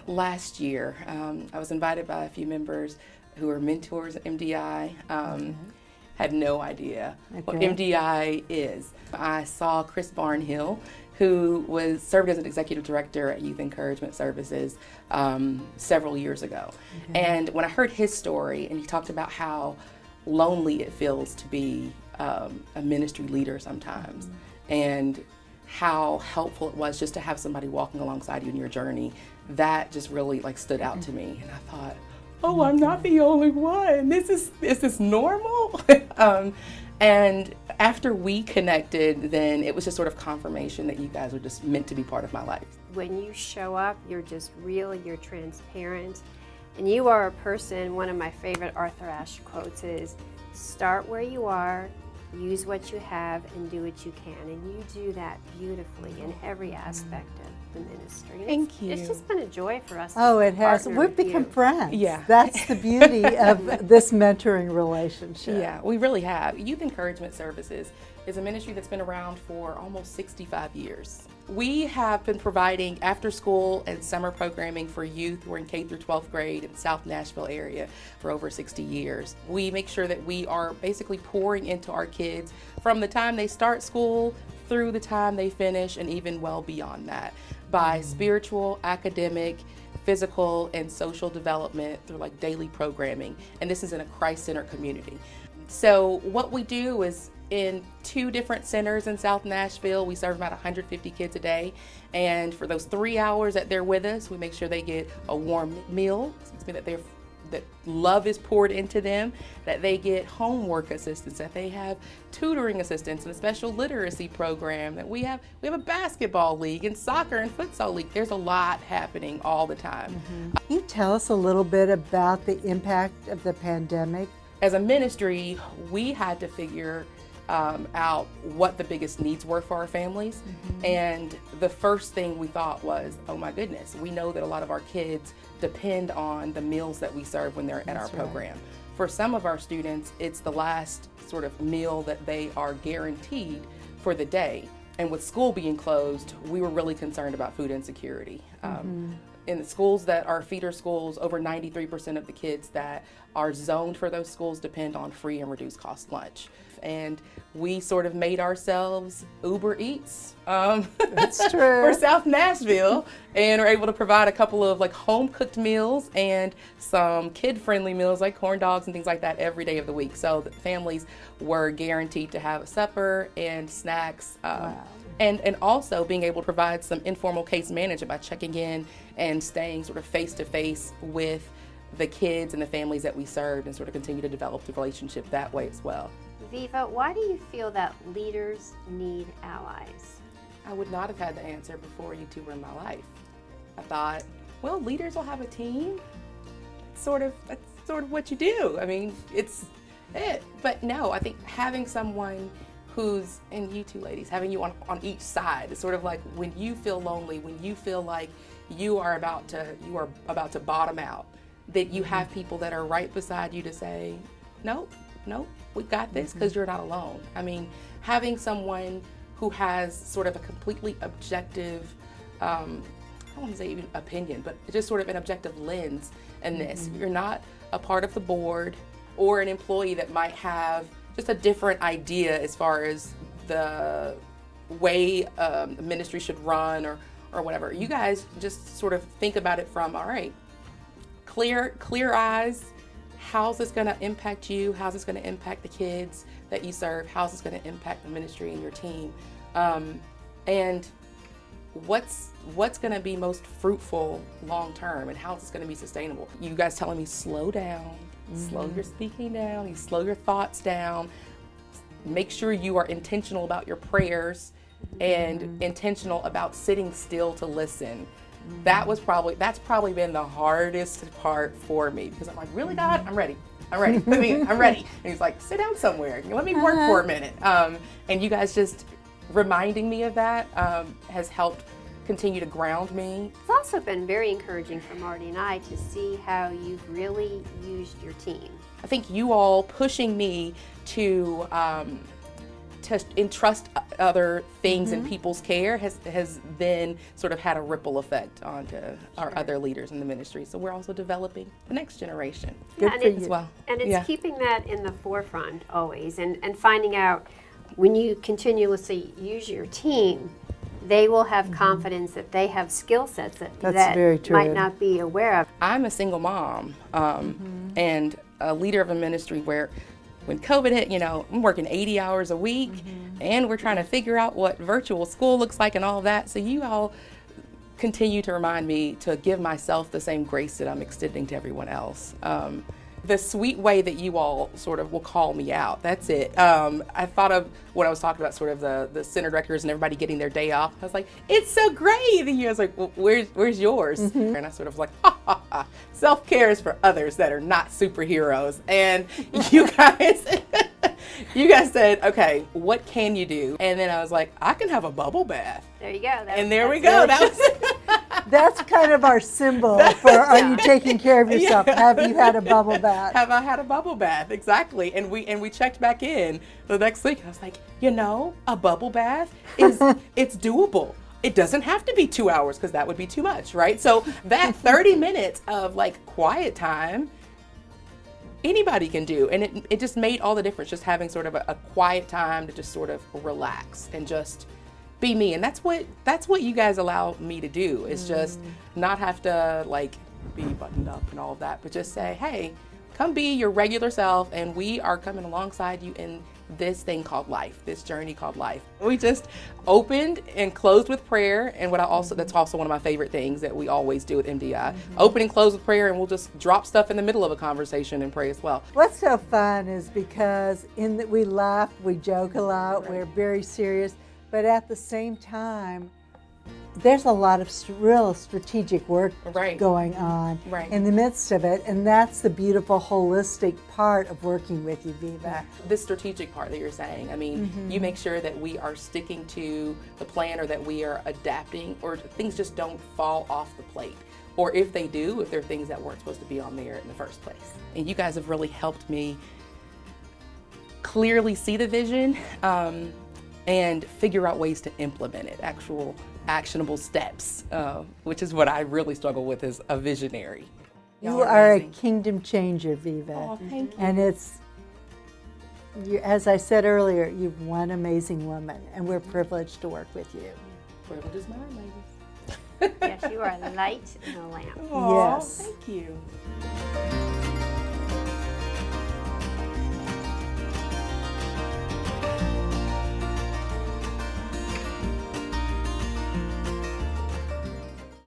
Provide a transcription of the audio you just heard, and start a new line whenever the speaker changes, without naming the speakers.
last year. I was invited by a few members who are mentors at MDI. Had no idea what MDI is. I saw Chris Barnhill, who served as an executive director at Youth Encouragement Services several years ago. And when I heard his story, and he talked about how lonely it feels to be a ministry leader sometimes, and how helpful it was just to have somebody walking alongside you in your journey, that just really stood out to me. And I thought, oh, I'm not the only one. Is this normal? And after we connected, then it was just sort of confirmation that you guys were just meant to be part of my life.
When you show up, you're just real, you're transparent, and you are a person. One of my favorite Arthur Ashe quotes is, start where you are, use what you have, and do what you can. And you do that beautifully in every aspect of the ministry.
Thank you.
It's just been a joy for us.
Oh, it has. We've become friends. Yeah. That's the beauty of this mentoring relationship.
Yeah, we really have. Youth Encouragement Services is a ministry that's been around for almost 65 years. We have been providing after school and summer programming for youth who are in K through 12th grade in the South Nashville area for over 60 years. We make sure that we are basically pouring into our kids from the time they start school through the time they finish, and even well beyond that, by spiritual, academic, physical, and social development through daily programming. And this is in a Christ-centered community. So what we do is, in 2 different centers in South Nashville, we serve about 150 kids a day. And for those 3 hours that they're with us, we make sure they get a warm meal, that love is poured into them, that they get homework assistance, that they have tutoring assistance and a special literacy program, that we have a basketball league and soccer and futsal league. There's a lot happening all the time.
Can you tell us a little bit about the impact of the pandemic?
As a ministry, we had to figure out what the biggest needs were for our families. And the first thing we thought was, oh my goodness, we know that a lot of our kids depend on the meals that we serve when they're at our program. For some of our students, it's the last sort of meal that they are guaranteed for the day. And with school being closed, we were really concerned about food insecurity. In the schools that are feeder schools, over 93% of the kids that are zoned for those schools depend on free and reduced cost lunch. And we sort of made ourselves Uber Eats
That's true.
for South Nashville, and are able to provide a couple of home cooked meals and some kid friendly meals like corn dogs and things like that every day of the week. So the families were guaranteed to have a supper and snacks. And also being able to provide some informal case management by checking in and staying sort of face to face with the kids and the families that we served, and sort of continue to develop the relationship that way as well.
Viva, why do you feel that leaders need allies?
I would not have had the answer before you two were in my life. I thought, well, leaders will have a team. That's sort of what you do. I mean, it's it. But no, I think having someone who's, and you two ladies, having you on each side, it's sort of like when you feel lonely, when you feel like you are about to bottom out, that you have people that are right beside you to say, nope, we got this, because you're not alone. I mean, having someone who has sort of a completely objective, I don't want to say even opinion, but just sort of an objective lens in this. You're not a part of the board or an employee that might have just a different idea as far as the way the ministry should run or whatever. You guys just sort of think about it from, all right, clear eyes. How's this going to impact you? How's this going to impact the kids that you serve? How's this going to impact the ministry and your team? And what's going to be most fruitful long term, and how's this going to be sustainable? You guys telling me slow down, slow your speaking down, you slow your thoughts down. Make sure you are intentional about your prayers and intentional about sitting still to listen. That's probably been the hardest part for me, because I'm like, really, God, I'm ready. I'm ready. And he's like, sit down somewhere. Let me work for a minute. And you guys just reminding me of that has helped continue to ground me.
It's also been very encouraging for Marty and I to see how you've really used your team.
I think you all pushing me to to entrust other things in people's care has then sort of had a ripple effect onto our other leaders in the ministry. So we're also developing the next generation as well.
And it's keeping that in the forefront always, and finding out when you continuously use your team, they will have confidence that they have skill sets that might not be aware of.
I'm a single mom and a leader of a ministry where when COVID hit, you know, I'm working 80 hours a week and we're trying to figure out what virtual school looks like and all of that. So you all continue to remind me to give myself the same grace that I'm extending to everyone else. The sweet way that you all sort of will call me out, that's it. I thought of when I was talking about sort of the center directors and everybody getting their day off. I was like, it's so great. And you guys like, well, where's yours? And I sort of like, ha, ha, ha. Self-care is for others that are not superheroes. And you guys said, okay, what can you do? And then I was like, I can have a bubble bath.
There you go.
And there we go. That was
That's kind of our symbol for are you taking care of yourself? Have you had a bubble bath?
Have I had a bubble bath? Exactly. And we checked back in the next week. I was like, you know, a bubble bath it's doable. It doesn't have to be 2 hours because that would be too much, right? So that 30 minutes of like quiet time, anybody can do. And it just made all the difference, just having sort of a quiet time to just sort of relax and just be me. And that's what you guys allow me to do, is just not have to like be buttoned up and all of that, but just say, hey, come be your regular self, and we are coming alongside you in this thing called life, this journey called life. We just opened and closed with prayer, and that's also one of my favorite things that we always do with MDI. Open and close with prayer, and we'll just drop stuff in the middle of a conversation and pray as well.
What's so fun is because we laugh, we joke a lot, we're very serious, but at the same time, there's a lot of real strategic work going on in the midst of it, and that's the beautiful holistic part of working with you, Viva.
The strategic part that you're saying, I mean, you make sure that we are sticking to the plan, or that we are adapting, or things just don't fall off the plate. Or if they do, if there are things that weren't supposed to be on there in the first place. And you guys have really helped me clearly see the vision and figure out ways to implement it, actual actionable steps, which is what I really struggle with as a visionary.
You are a kingdom changer, Viva.
Oh, thank you.
And as I said earlier, you're one amazing woman, and we're privileged to work with you.
Privilege is mine, ladies.
Yes, you are a light in a lamp.
Aww,
yes.
Thank you.